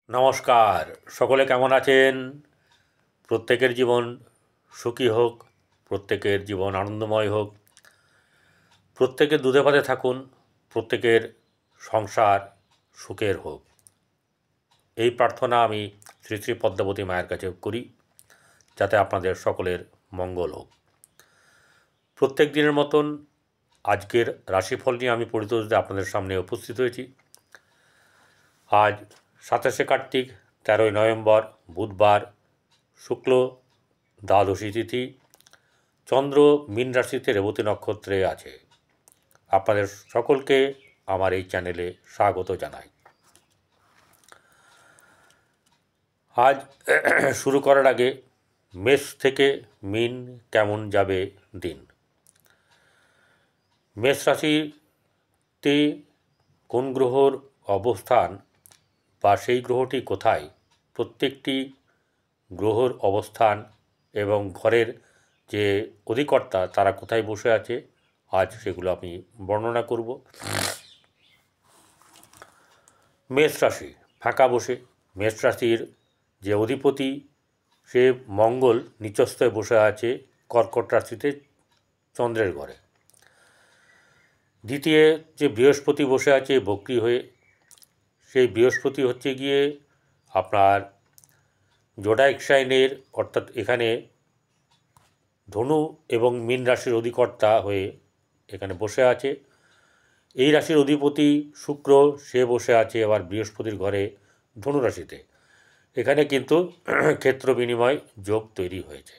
নমস্কার, সকলে কেমন আছেন? প্রত্যেকের জীবন সুখী হোক, প্রত্যেকের জীবন আনন্দময় হোক, প্রত্যেকে দুধে ভাতে থাকুন, প্রত্যেকের সংসার সুখের হোক, এই প্রার্থনা আমি শ্রী শ্রী পদ্মাবতী মায়ের কাছে করি, যাতে আপনাদের সকলের মঙ্গল হোক। প্রত্যেক দিনের মতন আজকের রাশিফল নিয়ে আমি পরিতোষে আপনাদের সামনে উপস্থিত হয়েছি। আজ 27শে কার্তিক, 13ই নভেম্বর, বুধবার, শুক্ল দ্বাদশী তিথি, চন্দ্র মীন রাশিতে রেবতী নক্ষত্রে আছে। আপনাদের সকলকে আমার এই চ্যানেলে স্বাগত জানাই। আজ শুরু করার আগে মেষ থেকে মীন কেমন যাবে দিন। মেষ রাশিতে কোন গ্রহর অবস্থান বা সেই গ্রহটি কোথায়, প্রত্যেকটি গ্রহর অবস্থান এবং ঘরের যে অধিকর্তা তারা কোথায় বসে আছে, আজ সেগুলো আমি বর্ণনা করব। মেষ রাশি ফাঁকা বসে, মেষ রাশির যে অধিপতি সে মঙ্গল নিচস্থে বসে আছে কর্কট রাশিতে চন্দ্রের ঘরে। দ্বিতীয় যে বৃহস্পতি বসে আছে বক্রী হয়ে, সেই বৃহস্পতি হচ্ছে গিয়ে আপনার জোডাইক সাইনের, অর্থাৎ এখানে ধনু এবং মীন রাশির অধিকর্তা হয়ে এখানে বসে আছে। এই রাশির অধিপতি শুক্র, সে বসে আছে আবার বৃহস্পতির ঘরে ধনু রাশিতে। এখানে কিন্তু ক্ষেত্র বিনিময় যোগ তৈরি হয়েছে।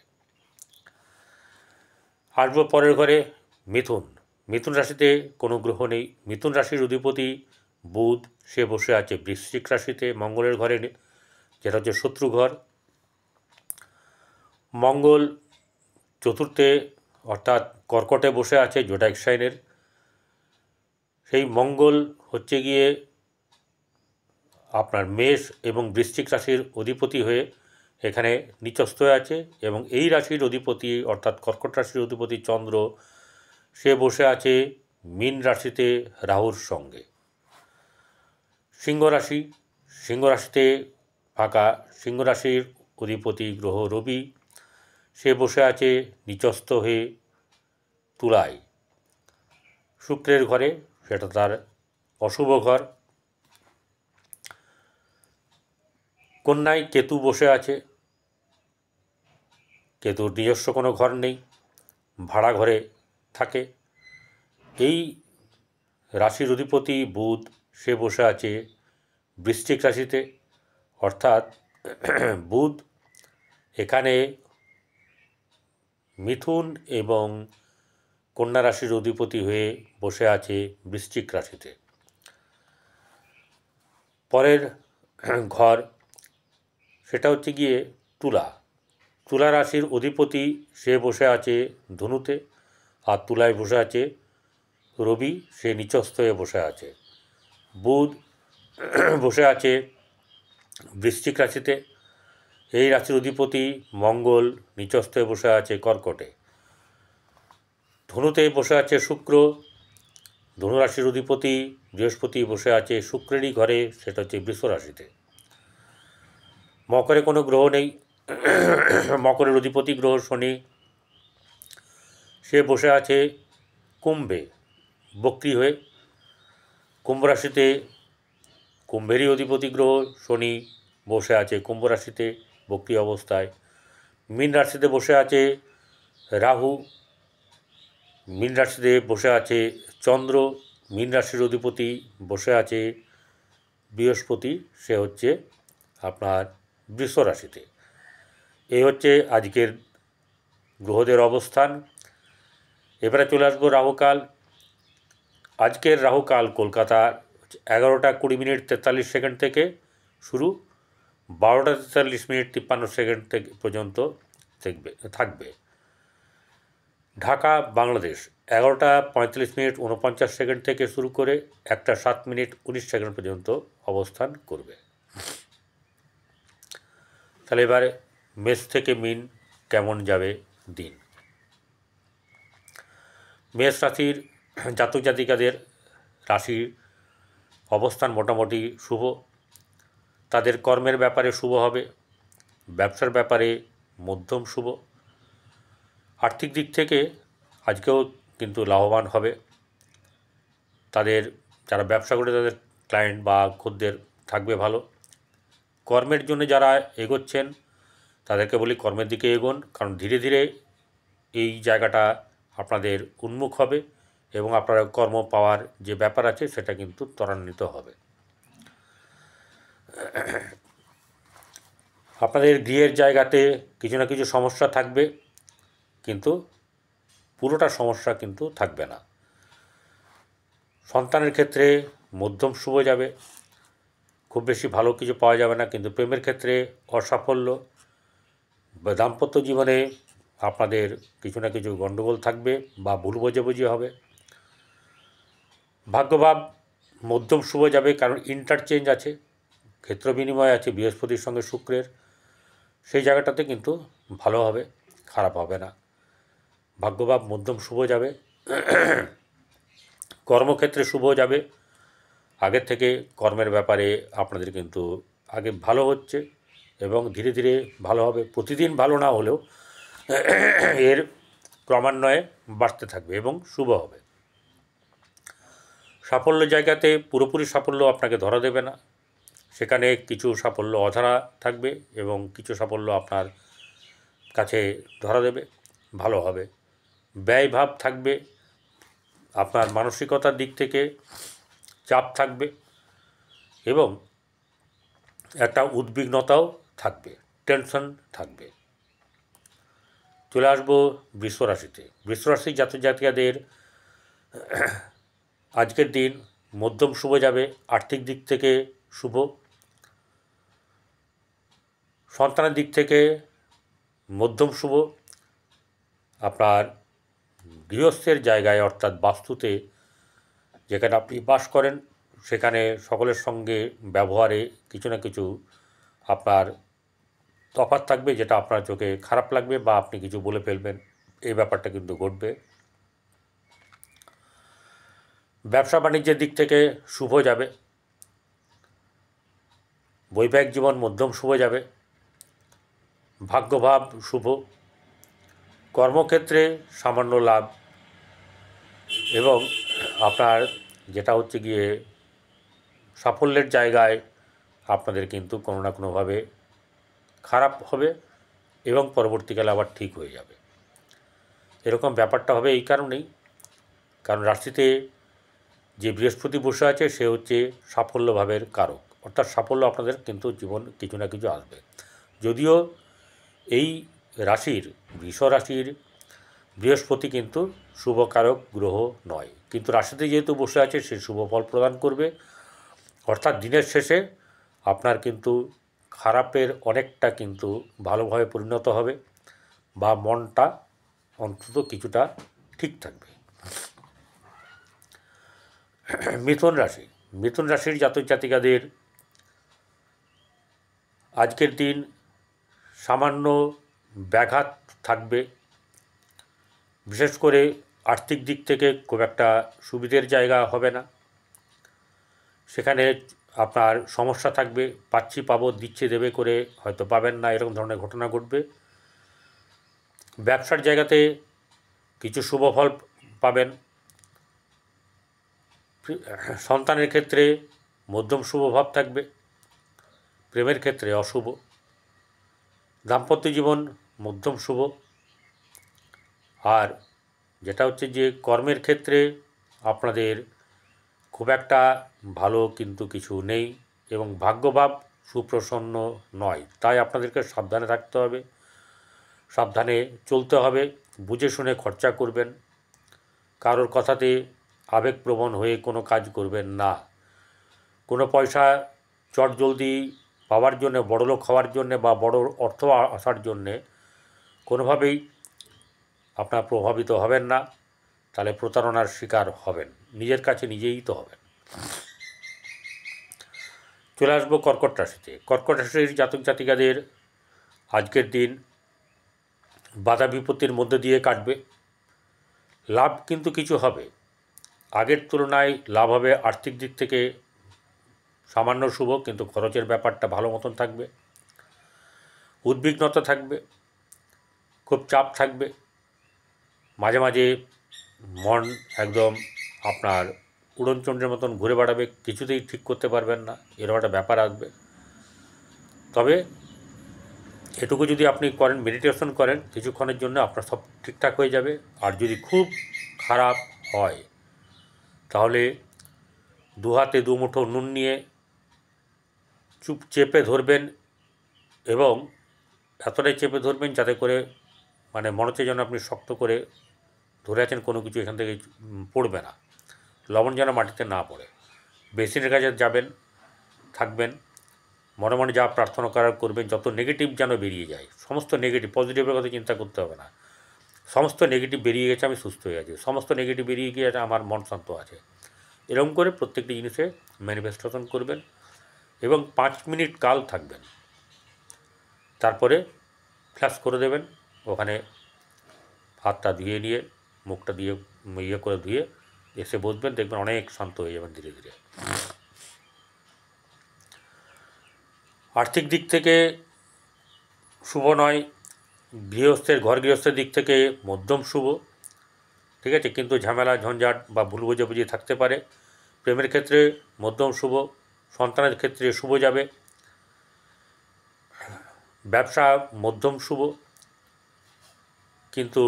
আসবো পরের ঘরে মিথুন। মিথুন রাশিতে কোনো গ্রহ নেই। মিথুন রাশির অধিপতি বুধ, সে বসে আছে বৃশ্চিক রাশিতে মঙ্গলের ঘরে, যেটা হচ্ছে শত্রু ঘর। মঙ্গল চতুর্থে অর্থাৎ কর্কটে বসে আছে জোডাইক সাইনের। সেই মঙ্গল হচ্ছে গিয়ে আপনার মেষ এবং বৃশ্চিক রাশির অধিপতি হয়ে এখানে নিচস্থ আছে, এবং এই রাশির অধিপতি অর্থাৎ কর্কট রাশির অধিপতি চন্দ্র, সে বসে আছে মীন রাশিতে রাহুর সঙ্গে। সিংহ রাশি, সিংহ রাশিতে ফাঁকা, সিংহ রাশির অধিপতি গ্রহ রবি, সে বসে আছে নিচস্থ হয়ে তুলায় শুক্রের ঘরে, সেটা তার অশুভ ঘর। কন্যায় কেতু বসে আছে, কেতুর নিজস্ব কোনো ঘর নেই, ভাড়া ঘরে থাকে। এই রাশির অধিপতি বুধ, সে বসে আছে বৃশ্চিক রাশিতে, অর্থাৎ বুধ এখানে মিথুন এবং কন্যা রাশির অধিপতি হয়ে বসে আছে বৃশ্চিক রাশিতে। পরের ঘর সেটা হচ্ছে গিয়ে তুলা। তুলা রাশির অধিপতি সে বসে আছে ধনুতে, আর তুলায় বসে আছে রবি, সে নিচস্থ হয়ে বসে আছে। বুধ বসে আছে বৃশ্চিক রাশিতে। এই রাশির অধিপতি মঙ্গল নিচস্থ হয়ে বসে আছে কর্কটে। ধনুতে বসে আছে শুক্র, ধনুরাশির অধিপতি বৃহস্পতি বসে আছে শুক্রেরই ঘরে, সেটা হচ্ছে বৃষ রাশিতে। মকরে কোনো গ্রহ নেই। মকরের অধিপতি গ্রহ শনি, সে বসে আছে কুম্ভে বক্রী হয়ে। কুম্ভ রাশিতে কুম্ভেরই অধিপতি গ্রহ শনি বসে আছে কুম্ভ রাশিতে বক্রী অবস্থায়। মীন রাশিতে বসে আছে রাহু, মীন রাশিতে বসে আছে চন্দ্র, মীন রাশির অধিপতি বসে আছে বৃহস্পতি, সে হচ্ছে আপনার বৃষ রাশিতে। এই হচ্ছে আজকের গ্রহদের অবস্থান। এবারে চলে আসবো রাহুকাল। আজকের রাহুকাল কলকাতার 11:20:43 থেকে শুরু, 12:43:53 থেকে পর্যন্ত থাকবে। ঢাকা বাংলাদেশ 11:45:49 থেকে শুরু করে 1:07:19 পর্যন্ত অবস্থান করবে। তাহলে এবারে মেষ থেকে মীন কেমন যাবে দিন। মেষ রাশির জাতক জাতিকাদের রাশির অবস্থান মোটামুটি শুভ। তাদের কর্মের ব্যাপারে শুভ হবে, ব্যবসার ব্যাপারে মধ্যম শুভ। আর্থিক দিক থেকে আজকেও কিন্তু লাভবান হবে। তাদের যারা ব্যবসা করে তাদের ক্লায়েন্ট বা খদ্দের থাকবে ভালো। কর্মের জন্য যারা এগোচ্ছেন তাদেরকে বলি কর্মের দিকে এগোন, কারণ ধীরে ধীরে এই জায়গাটা আপনাদের উন্মুখ হবে এবং আপনারা কর্ম পাওয়ার যে ব্যাপার আছে সেটা কিন্তু ত্বরান্বিত হবে। আপনাদের গৃহের জায়গাতে কিছু না কিছু সমস্যা থাকবে, কিন্তু পুরোটা সমস্যা কিন্তু থাকবে না। সন্তানের ক্ষেত্রে মধ্যম শুভ যাবে, খুব বেশি ভালো কিছু পাওয়া যাবে না, কিন্তু প্রেমের ক্ষেত্রে অসাফল্য বা দাম্পত্য জীবনে আপনাদের কিছু না কিছু গণ্ডগোল থাকবে বা ভুল বোঝাবুঝি হবে। ভাগ্যভাব মধ্যম শুভ যাবে, কারণ ইন্টারচেঞ্জ আছে, ক্ষেত্র বিনিময় আছে বৃহস্পতির সঙ্গে শুক্রের, সেই জায়গাটাতে কিন্তু ভালো হবে, খারাপ হবে না। ভাগ্যভাব মধ্যম শুভ যাবে। কর্মক্ষেত্রে শুভ যাবে, আগের থেকে কর্মের ব্যাপারে আপনাদের কিন্তু আগে ভালো হচ্ছে এবং ধীরে ধীরে ভালো হবে। প্রতিদিন ভালো না হলেও এর ক্রমান্বয়ে বাড়তে থাকবে এবং শুভ হবে। সাফল্য জায়গাতে পুরোপুরি সাফল্য আপনাকে ধরা দেবে না, সেখানে কিছু সাফল্য অধরা থাকবে এবং কিছু সাফল্য আপনার কাছে ধরা দেবে, ভালো হবে। ব্যয়ভাব থাকবে, আপনার মানসিকতার দিক থেকে চাপ থাকবে এবং একটা উদ্বিগ্নতাও থাকবে, টেনশন থাকবে। চলে আসবো বৃষ রাশিতে। বৃষ রাশির জাতক জাতিকাদের আজকের দিন মধ্যম শুভ যাবে, আর্থিক দিক থেকে শুভ, সন্তানের দিক থেকে মধ্যম শুভ। আপনার গৃহস্থের জায়গায় অর্থাৎ বাস্তুতে যেখানে আপনি বাস করেন সেখানে সকলের সঙ্গে ব্যবহারে কিছু না কিছু আপনার তফাৎ থাকবে, যেটা আপনার চোখে খারাপ লাগবে বা আপনি কিছু বলে ফেলবেন, এই ব্যাপারটা কিন্তু ঘটবে। ব্যবসা বাণিজ্যের দিক থেকে শুভ যাবে, বৈবাহিক জীবন মধ্যম শুভ যাবে, ভাগ্যভাব শুভ, কর্মক্ষেত্রে সামান্য লাভ এবং আপনার যেটা হচ্ছে গিয়ে সাফল্যের জায়গায় আপনাদের কিন্তু কোনো না কোনোভাবে খারাপ হবে এবং পরবর্তীকালে আবার ঠিক হয়ে যাবে। এরকম ব্যাপারটা হবে এই কারণেই, কারণ রাশিতে যে বৃহস্পতি বসে আছে সে হচ্ছে সাফল্যভাবের কারক, অর্থাৎ সাফল্য আপনাদের কিন্তু জীবন কিছু না কিছু আসবে। যদিও এই রাশির বৃষ রাশির বৃহস্পতি কিন্তু শুভকারক গ্রহ নয়, কিন্তু রাশিতে যেহেতু বসে আছে সে শুভ ফল প্রদান করবে, অর্থাৎ দিনের শেষে আপনার কিন্তু খারাপের অনেকটা কিন্তু ভালোভাবে পরিণত হবে বা মনটা অন্তত কিছুটা ঠিক থাকবে। মিথুন রাশি। মিথুন রাশির জাতক জাতিকাদের আজকের দিন সামান্য ব্যাঘাত থাকবে, বিশেষ করে আর্থিক দিক থেকে খুব একটা সুবিধের জায়গা হবে না, সেখানে আপনার সমস্যা থাকবে, পাচ্ছি পাবো দিচ্ছে দেবে করে হয়তো পাবেন না, এরকম ধরনের ঘটনা ঘটবে। ব্যবসার জায়গাতে কিছু শুভ ফল পাবেন, সন্তানের ক্ষেত্রে মধ্যম শুভ ভাব থাকবে, প্রেমের ক্ষেত্রে অশুভ, দাম্পত্য জীবন মধ্যম শুভ। আর যেটা হচ্ছে যে কর্মের ক্ষেত্রে আপনাদের খুব একটা ভালো কিন্তু কিছু নেই এবং ভাগ্যভাব সুপ্রসন্ন নয়, তাই আপনাদেরকে সাবধানে থাকতে হবে, সাবধানে চলতে হবে, বুঝে শুনে খরচা করবেন, কারোর কথাতে আবেগপ্রবণ হয়ে কোনো কাজ করবেন না। কোনো পয়সা চটজলদি পাওয়ার জন্যে, বড়লোক হওয়ার জন্যে বা বড় অর্থ আসার জন্যে কোনোভাবেই আপনার প্রভাবিত হবেন না, তাহলে প্রতারণার শিকার হবেন, নিজের কাছে নিজেই তো হবেন। চলে আসবো কর্কট রাশিতে। কর্কট রাশির জাতক জাতিকাদের আজকের দিন বাধা বিপত্তির মধ্যে দিয়ে কাটবে, লাভ কিন্তু কিছু হবে, আগের তুলনায় লাভ হবে, আর্থিক দিক থেকে সামান্য শুভ, কিন্তু খরচের ব্যাপারটা ভালো মতন থাকবে, উদ্বিগ্নতা থাকবে, খুব চাপ থাকবে, মাঝে মাঝে মন একদম আপনার উড়নচণ্ডের মতন ঘুরে বেড়াবে, কিছুতেই ঠিক করতে পারবেন না, এরকম একটা ব্যাপার আসবে। তবে এটুকু যদি আপনি করেন, মেডিটেশন করেন কিছুক্ষণের জন্য, আপনার সব ঠিকঠাক হয়ে যাবে। আর যদি খুব খারাপ হয় তাহলে দু হাতে দু মুঠো নুন নিয়ে চুপ চেপে ধরবেন, এবং এতটাই চেপে ধরবেন যাতে করে মানে মনে হচ্ছে যেন আপনি শক্ত করে ধরে আছেন, কোনো কিছু এখান থেকে পড়বে না, লবণ যেন মাটিতে না পড়ে। বেসিনের কাছে যাবেন, থাকবেন, মনে মনে যা প্রার্থনা করার করবেন, যত নেগেটিভ যেন বেরিয়ে যায়, সমস্ত নেগেটিভ, পজিটিভের কথা চিন্তা করতে হবে না, সমস্ত নেগেটিভ বেরিয়ে গেছে, আমি সুস্থ হয়ে আছি, সমস্ত নেগেটিভ বেরিয়ে গিয়েছে, আমার মন শান্ত আছে। এরকম করে প্রত্যেকটি জিনিসে ম্যানিফেস্টেশন করবেন এবং 5 মিনিট কাল থাকবেন, তারপরে ফ্ল্যাশ করে দেবেন। ওখানে হাতটা ধুয়ে নিয়ে, মুখটা দিয়ে ইয়ে করে ধুয়ে এসে বসবেন, দেখবেন অনেক শান্ত হয়ে যাবেন ধীরে ধীরে। আর্থিক দিক থেকে শুভ নয়, গৃহস্থের দিক থেকে মধ্যম শুভ, ঠিক আছে, কিন্তু ঝামেলা ঝঞ্ঝাট বা ভুল বোঝাবুঝি থাকতে পারে। প্রেমের ক্ষেত্রে মধ্যম শুভ, সন্তানের ক্ষেত্রে শুভ যাবে, ব্যবসা মধ্যম শুভ, কিন্তু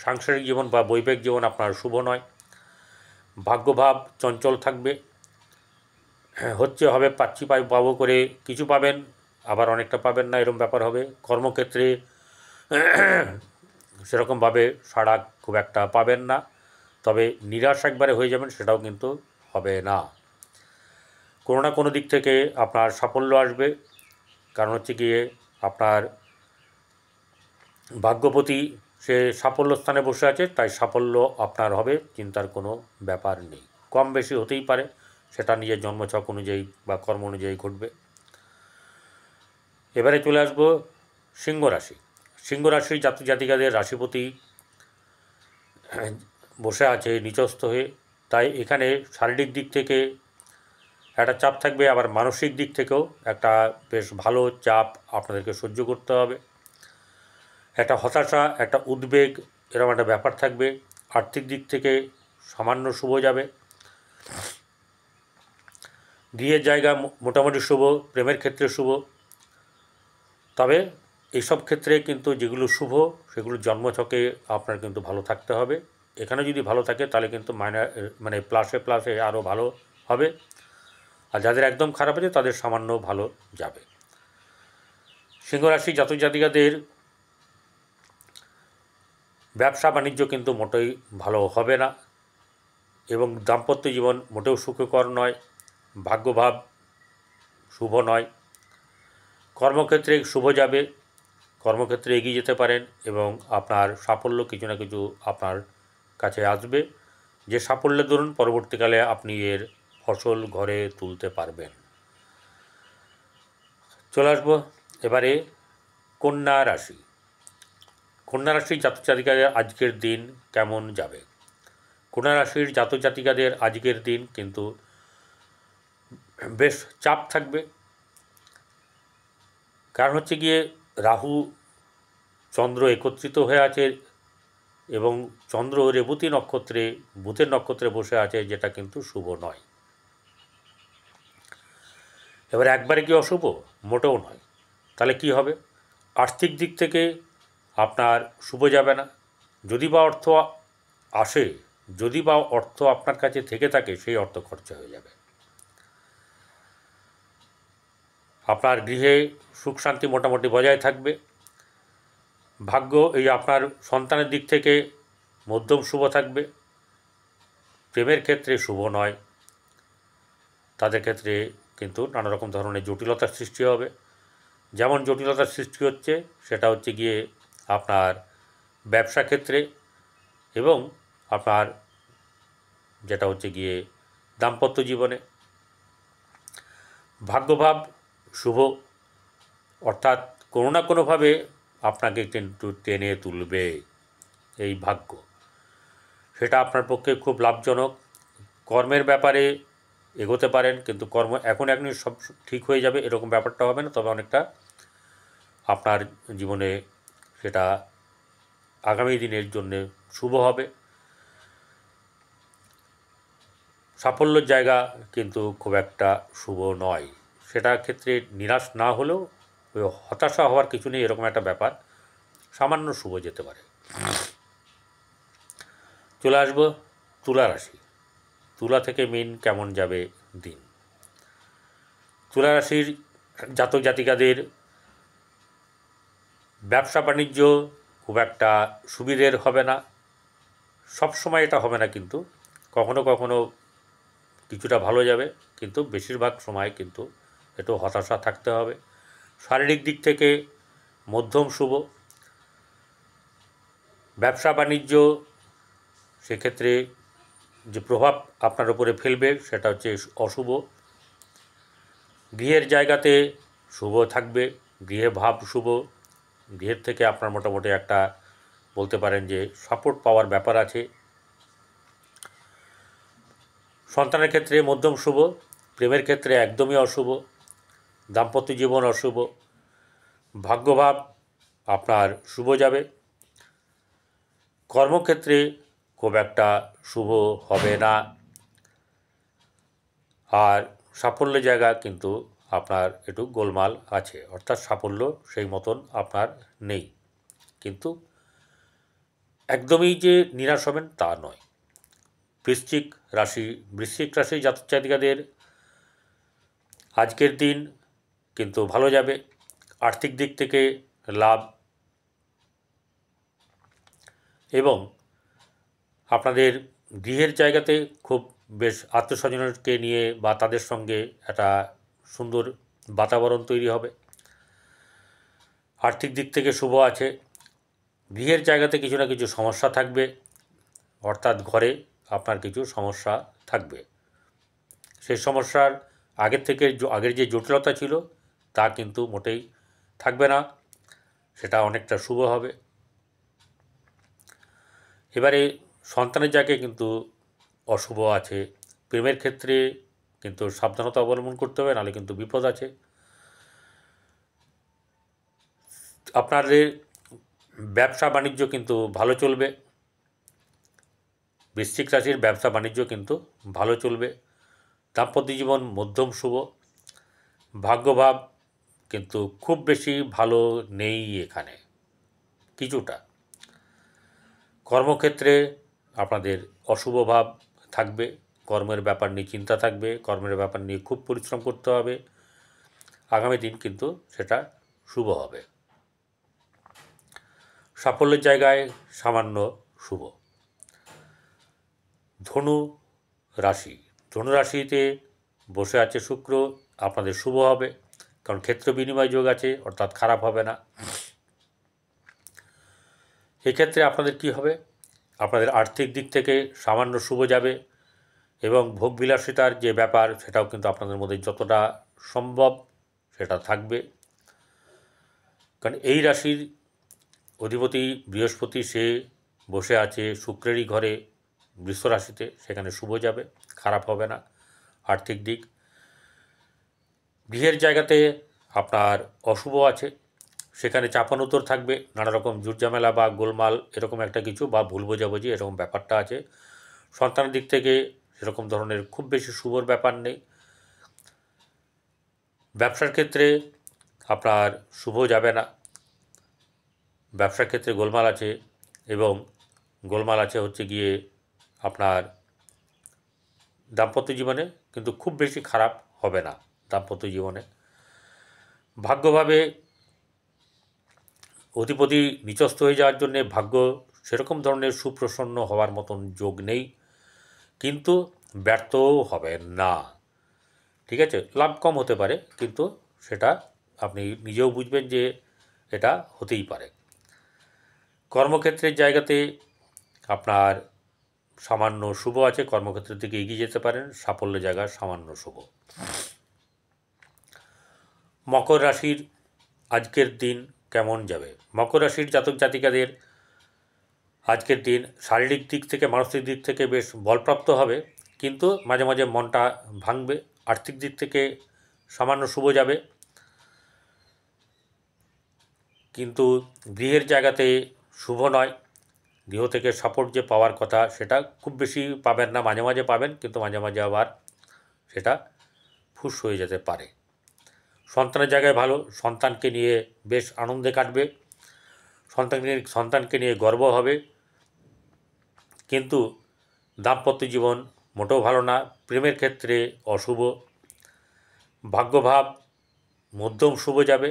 সাংসারিক জীবন বা বৈবাহিক জীবন আপনার শুভ নয়। ভাগ্যভাব চঞ্চল থাকবে, হবে পাবো করে কিছু পাবেন, আবার অনেকটা পাবেন না, এরকম ব্যাপার হবে। কর্মক্ষেত্রে সেরকমভাবে সাড়া খুব একটা পাবেন না, তবে নিরাশ একবারে হয়ে যাবেন সেটাও কিন্তু হবে না। কোনো না কোনো দিক থেকে আপনার সাফল্য আসবে, কারণ হচ্ছে গিয়ে আপনার ভাগ্যপতি সে সাফল্য স্থানে বসে আছে, তাই সাফল্য আপনার হবে, চিন্তার কোনো ব্যাপার নেই। কম বেশি হতেই পারে, সেটা নিজের জন্মছক অনুযায়ী বা কর্ম অনুযায়ী ঘটবে। এবারে চলে আসবো সিংহ রাশি। সিংহ রাশির জাতিকাদের রাশিপতি বসে আছে নিচস্থ হয়ে, তাই এখানে শারীরিক দিক থেকে একটা চাপ থাকবে, আবার মানসিক দিক থেকেও একটা বেশ ভালো চাপ আপনাদেরকে সহ্য করতে হবে। একটা হতাশা, একটা উদ্বেগ, এরকম একটা ব্যাপার থাকবে। আর্থিক দিক থেকে সামান্য শুভ যাবে, গৃহের জায়গা মোটামুটি শুভ, প্রেমের ক্ষেত্রে শুভ। তবে এইসব ক্ষেত্রে কিন্তু যেগুলো শুভ সেগুলো জন্মছকে আপনার কিন্তু ভালো থাকতে হবে। এখানে যদি ভালো থাকে তাহলে কিন্তু মানে প্লাসে আরও ভালো হবে, আর যাদের একদম খারাপ আছে তাদের সামান্য ভালো যাবে। সিংহরাশি জাতিকাদের ব্যবসা বাণিজ্য কিন্তু মোটেই ভালো হবে না, এবং দাম্পত্য জীবন মোটেও সুখকর নয়, ভাগ্যভাব শুভ নয়। কর্মক্ষেত্রে শুভ যাবে, কর্মক্ষেত্রে এগিয়ে যেতে পারেন, এবং আপনার সাফল্য কিছু না কিছু আপনার কাছে আসবে, যে সাফল্যের দরুন পরবর্তীকালে আপনি এর ফসল ঘরে তুলতে পারবেন। চলে আসবো এবারে কন্যা রাশি। কন্যা রাশির জাতিকাদের আজকের দিন কেমন যাবে? কন্যা রাশির জাতিকাদের আজকের দিন কিন্তু বেশ চাপ থাকবে, কারণ হচ্ছে গিয়ে রাহু চন্দ্র একত্রিত হয়ে আছে, এবং চন্দ্র রেবতী নক্ষত্রে, বুধের নক্ষত্রে বসে আছে, যেটা কিন্তু শুভ নয়। এবার একবারে কি অশুভ? মোটেও নয়। তাহলে কি হবে? আর্থিক দিক থেকে আপনার শুভ যাবে না, যদি বা অর্থ আসে, যদি বা অর্থ আপনার কাছে থেকে থাকে, সেই অর্থ খরচা হয়ে যাবে। আপনার গৃহে সুখ শান্তি মোটামুটি বজায় থাকবে। ভাগ্য আপনার সন্তানের দিক থেকে মধ্যম শুভ থাকবে। প্রেমের ক্ষেত্রে শুভ নয়, তাদের ক্ষেত্রে কিন্তু নানা রকম ধরনের জটিলতার সৃষ্টি হবে। যেমন জটিলতার সৃষ্টি হচ্ছে সেটা হচ্ছে গিয়ে আপনার ব্যবসা ক্ষেত্রে, এবং আপনার যেটা হচ্ছে গিয়ে দাম্পত্য জীবনে। ভাগ্যভাব শুভ, অর্থাৎ কোনো না কোনোভাবে আপনাকে কিন্তু টেনে তুলবে এই ভাগ্য, সেটা আপনার পক্ষে খুব লাভজনক। কর্মের ব্যাপারে এগোতে পারেন, কিন্তু কর্ম এখনই সব ঠিক হয়ে যাবে এরকম ব্যাপারটা হবে না, তবে অনেকটা আপনার জীবনে সেটা আগামী দিনের জন্যে শুভ হবে। সাফল্যের জায়গা কিন্তু খুব একটা শুভ নয়, সেটা ক্ষেত্রে নিরাশ না হলেও ওই হতাশা হওয়ার কিছু নেই, এরকম একটা ব্যাপার, সামান্য শুভ যেতে পারে। চলে আসবো তুলা রাশি। তুলা থেকে মিন কেমন যাবে দিন। তুলা রাশির জাতক জাতিকাদের ব্যবসা বাণিজ্য খুব একটা সুবিধের হবে না, সব সময় এটা হবে না, কিন্তু কখনো কখনো কিছুটা ভালো যাবে, কিন্তু বেশিরভাগ সময় কিন্তু একটু হতাশা থাকতে হবে। শারীরিক দিক থেকে মধ্যম শুভ। ব্যবসা বাণিজ্য সেক্ষেত্রে যে প্রভাব আপনার উপরে ফেলবে সেটা হচ্ছে অশুভ। গৃহের জায়গাতে শুভ থাকবে, গৃহে ভাব শুভ, গৃহের থেকে আপনার মোটামুটি একটা বলতে পারেন যে সাপোর্ট পাওয়ার ব্যাপার আছে। সন্তানের ক্ষেত্রে মধ্যম শুভ, প্রেমের ক্ষেত্রে একদমই অশুভ, দাম্পত্য জীবন অশুভ, ভাগ্যভাব আপনার শুভ যাবে। কর্মক্ষেত্রে খুব একটা শুভ হবে না, আর সাফল্যের জায়গা কিন্তু আপনার একটু গোলমাল আছে, অর্থাৎ সাফল্য সেই মতন আপনার নেই, কিন্তু একদমই যে নিরাশ হবেন তা নয়। বৃশ্চিক রাশি জাতক জাতিকাদের আজকের দিন কিন্তু ভালো যাবে। আর্থিক দিক থেকে লাভ, এবং আপনাদের গৃহের জায়গাতে খুব বেশ আত্মীয়স্বজনকে নিয়ে বা তাদের সঙ্গে একটা সুন্দর বাতাবরণ তৈরি হবে। আর্থিক দিক থেকে শুভ আছে। গৃহের জায়গাতে কিছু না কিছু সমস্যা থাকবে, অর্থাৎ ঘরে আপনার কিছু সমস্যা থাকবে। সেই সমস্যার আগের যে জটিলতা ছিল তা কিন্তু মোটেই থাকবে না, সেটা অনেকটা শুভ হবে। এবারে সন্তানের জায়গায় কিন্তু অশুভ আছে। প্রেমের ক্ষেত্রে কিন্তু সাবধানতা অবলম্বন করতে হবে, নাহলে কিন্তু বিপদ আছে। আপনাদের ব্যবসা বাণিজ্য কিন্তু ভালো চলবে। বৃশ্চিক রাশির ব্যবসা বাণিজ্য কিন্তু ভালো চলবে। দাম্পত্য জীবন মধ্যম শুভ। ভাগ্যভাব কিন্তু খুব বেশি ভালো নেই এখানে, কিছুটা। কর্মক্ষেত্রে আপনাদের অশুভ ভাব থাকবে, কর্মের ব্যাপার নিয়ে চিন্তা থাকবে, কর্মের ব্যাপার নিয়ে খুব পরিশ্রম করতে হবে। আগামী দিন কিন্তু সেটা শুভ হবে। সাফল্যের জায়গায় সামান্য শুভ। ধনু রাশিতে বসে আছে শুক্র, আপনাদের শুভ হবে, কারণ ক্ষেত্র বিনিময় যোগ আছে, অর্থাৎ খারাপ হবে না। এক্ষেত্রে আপনাদের কি হবে, আপনাদের আর্থিক দিক থেকে সামান্য শুভ যাবে, এবং ভোগবিলাসিতার যে ব্যাপার সেটাও কিন্তু আপনাদের মধ্যে যতটা সম্ভব সেটা থাকবে, কারণ এই রাশির অধিপতি বৃহস্পতি সে বসে আছে শুক্রেরই ঘরে বৃষ রাশিতে, সেখানে শুভ যাবে, খারাপ হবে না। আর্থিক দিক, গৃহের জায়গাতে আপনার অশুভ আছে, সেখানে চাপানোতর থাকবে, নানা রকম ঝুটঝামেলা বা গোলমাল এরকম একটা কিছু, বা ভুল বোঝাবুঝি এরকম ব্যাপারটা আছে। সন্তানের দিক থেকে সেরকম ধরনের খুব বেশি শুভর ব্যাপার নেই। ব্যবসার ক্ষেত্রে আপনার শুভ যাবে না, ব্যবসার ক্ষেত্রে গোলমাল আছে, এবং গোলমাল আছে হচ্ছে গিয়ে আপনার দাম্পত্য জীবনে, কিন্তু খুব বেশি খারাপ হবে না দাম্পত্য জীবনে। ভাগ্যভাবে অধিপতি নিচস্থ হয়ে যাওয়ার জন্যে ভাগ্য সেরকম ধরনের সুপ্রসন্ন হওয়ার মতন যোগ নেই, কিন্তু ব্যর্থও হবে না। ঠিক আছে, লাভ কম হতে পারে, কিন্তু সেটা আপনি নিজেও বুঝবেন যে এটা হতেই পারে। কর্মক্ষেত্রের জায়গাতে আপনার সামান্য শুভ আছে, কর্মক্ষেত্রের দিকে এগিয়ে যেতে পারেন, সাফল্যের জায়গা সামান্য শুভ। মকর রাশির আজকের দিন কেমন যাবে। মকর রাশির জাতক জাতিকাদের আজকের দিন শারীরিক দিক থেকে মানসিক দিক থেকে বেশ বলপ্রাপ্ত হবে, কিন্তু মাঝে মাঝে মনটা ভাঙবে। আর্থিক দিক থেকে সামান্য শুভ যাবে, কিন্তু গৃহের জায়গাতে শুভ নয়। গৃহ থেকে সাপোর্ট যে পাওয়ার কথা সেটা খুব বেশি পাবেন না, মাঝে মাঝে পাবেন, কিন্তু মাঝে মাঝে আবার সেটা ফুস হয়ে যেতে পারে। সন্তানের জায়গায় ভালো, সন্তানকে নিয়ে বেশ আনন্দে কাটবে, সন্তানকে নিয়ে গর্ব হবে। কিন্তু দাম্পত্য জীবন মোটেও ভালো না, প্রেমের ক্ষেত্রে অশুভ। ভাগ্যভাব মধ্যম শুভ যাবে,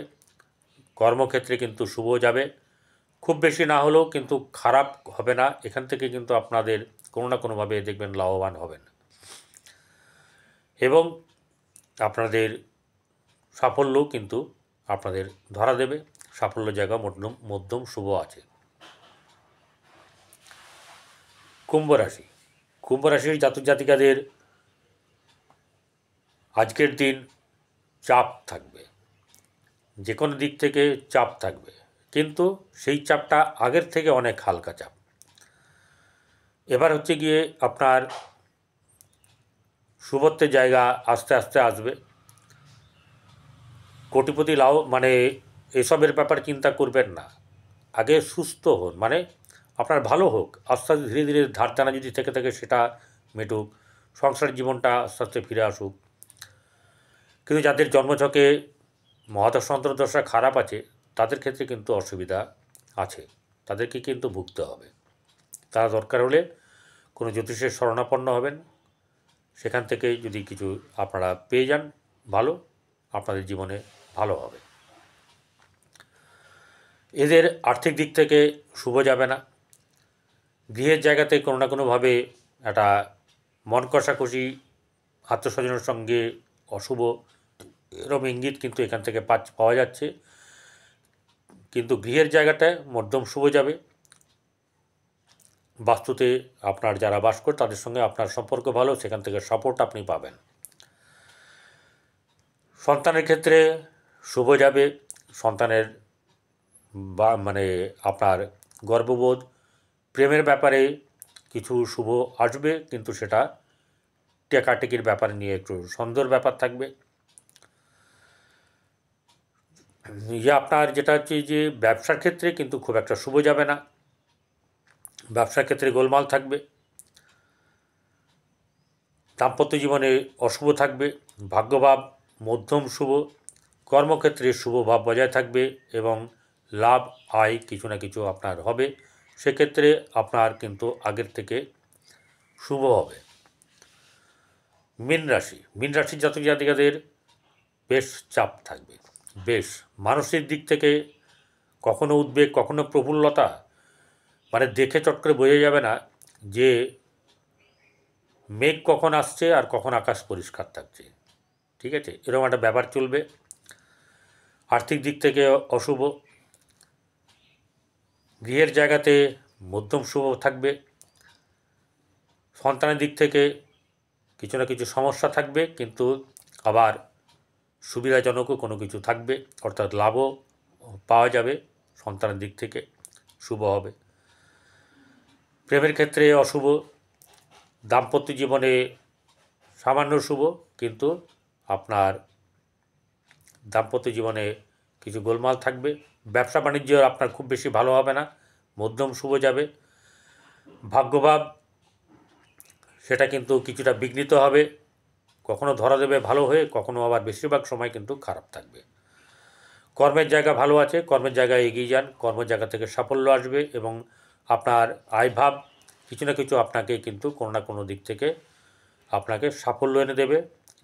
কর্মক্ষেত্রে কিন্তু শুভ যাবে, খুব বেশি না হলেও কিন্তু খারাপ হবে না। এখান থেকে কিন্তু আপনাদের কোনো না কোনোভাবে দেখবেন লাভবান হবেন, এবং আপনাদের সাফল্যও কিন্তু আপনাদের ধরা দেবে। সাফল্য জায়গা মধ্যম শুভ আছে। কুম্ভ রাশি, কুম্ভ রাশির জাতক জাতিকাদের আজকের দিন চাপ থাকবে, যে কোনো দিক থেকে চাপ থাকবে, কিন্তু সেই চাপটা আগের থেকে অনেক হালকা চাপ। এবার হচ্ছে গিয়ে আপনার শুভত্বের জায়গা আস্তে আস্তে আসবে। কোটিপতি লাভ মানে এসবের ব্যাপারে চিন্তা করবেন না, আগে সুস্থ হন, মানে আপনার ভালো হোক, আস্তে আস্তে ধীরে ধীরে ধার টানা যদি থেকে থাকে সেটা মেটুক, সংসারের জীবনটা আস্তে আস্তে ফিরে আসুক। কিন্তু যাদের জন্মছকে মহাদশা অন্তর্দশা খারাপ আছে তাদের ক্ষেত্রে কিন্তু অসুবিধা আছে, তাদেরকে কিন্তু ভুগতে হবে। তারা দরকার হলে কোনো জ্যোতিষের শরণাপন্ন হবেন, সেখান থেকে যদি কিছু আপনারা পেয়ে যান ভালো, আপনাদের জীবনে ভালো হবে। এদের আর্থিক দিক থেকে শুভ যাবে না, গৃহের জায়গাতে কোনো না কোনোভাবে একটা মন কষাকষি, আত্মস্বজনের সঙ্গে অশুভ এরকম ইঙ্গিত কিন্তু এখান থেকে পাওয়া যাচ্ছে। কিন্তু গৃহের জায়গাটায় মধ্যম শুভ যাবে। বাস্তুতে আপনার যারা বাস করে তাদের সঙ্গে আপনার সম্পর্ক ভালো, সেখান থেকে সাপোর্ট আপনি পাবেন। সন্তানের ক্ষেত্রে শুভ যাবে, সন্তানের মানে আপনার গর্ববোধ, প্রেমের ব্যাপারে কিছু শুভ আসবে, কিন্তু সেটা টেকাটেকির ব্যাপার নিয়ে একটু সন্দেহের ব্যাপার থাকবে। আপনার যেটা হচ্ছে যে ব্যবসার ক্ষেত্রে কিন্তু খুব একটা শুভ যাবে না, ব্যবসার ক্ষেত্রে গোলমাল থাকবে। দাম্পত্য জীবনে অশুভ থাকবে, ভাগ্যভাব মধ্যম শুভ, কর্মক্ষেত্রে শুভ ভাব বজায় থাকবে এবং লাভ আয় কিছু না কিছু আপনার হবে, সেক্ষেত্রে আপনার কিন্তু আগের থেকে শুভ হবে। মীন রাশি, মীন রাশির জাতক জাতিকাদের বেশ চাপ থাকবে, বেশ মানসিক দিক থেকে কখনো উদ্বেগ, কখনো প্রফুল্লতা, মানে দেখে চট করে বোঝা যাবে না যে মেঘ কখন আসছে আর কখন আকাশ পরিষ্কার থাকছে, ঠিক আছে, এরকম একটা ব্যাপার চলবে। আর্থিক দিক থেকে অশুভ, গৃহের জায়গাতে মধ্যম শুভ থাকবে। সন্তানের দিক থেকে কিছু না কিছু সমস্যা থাকবে, কিন্তু আবার সুবিধাজনকও কোনো কিছু থাকবে, অর্থাৎ লাভও পাওয়া যাবে, সন্তানের দিক থেকে শুভ হবে। প্রেমের ক্ষেত্রে অশুভ, দাম্পত্য জীবনে সামান্য শুভ, কিন্তু আপনার দাম্পত্য জীবনে কিছু গোলমাল থাকবে। ব্যবসা বাণিজ্য আপনার খুব বেশি ভালো হবে না, মধ্যম শুভ যাবে। ভাগ্যভাব সেটা কিন্তু কিছুটা বিঘ্নিত হবে, কখনো ধরা দেবে ভালো হয়ে, কখনো আবার বেশিরভাগ সময় কিন্তু খারাপ থাকবে। কর্মের জায়গা ভালো আছে, কর্মের জায়গায় এগিয়ে যান, কর্মের জায়গা থেকে সাফল্য আসবে এবং আপনার আয়ভাব কিছু না কিছু আপনাকে কিন্তু কোনো না কোনো দিক থেকে আপনাকে সাফল্য এনে দেবে,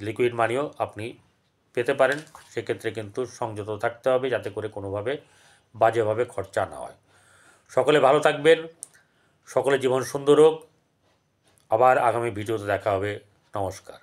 লিকুইড মানিও আপনি পেতে পারেন। সেক্ষেত্রে কিন্তু সংযত থাকতে হবে যাতে করে কোনোভাবে বাজেভাবে খরচা না হয়। সকলে ভালো থাকবেন, সকলে জীবন সুন্দর হোক। আবার আগামী ভিডিওতে দেখা হবে। নমস্কার।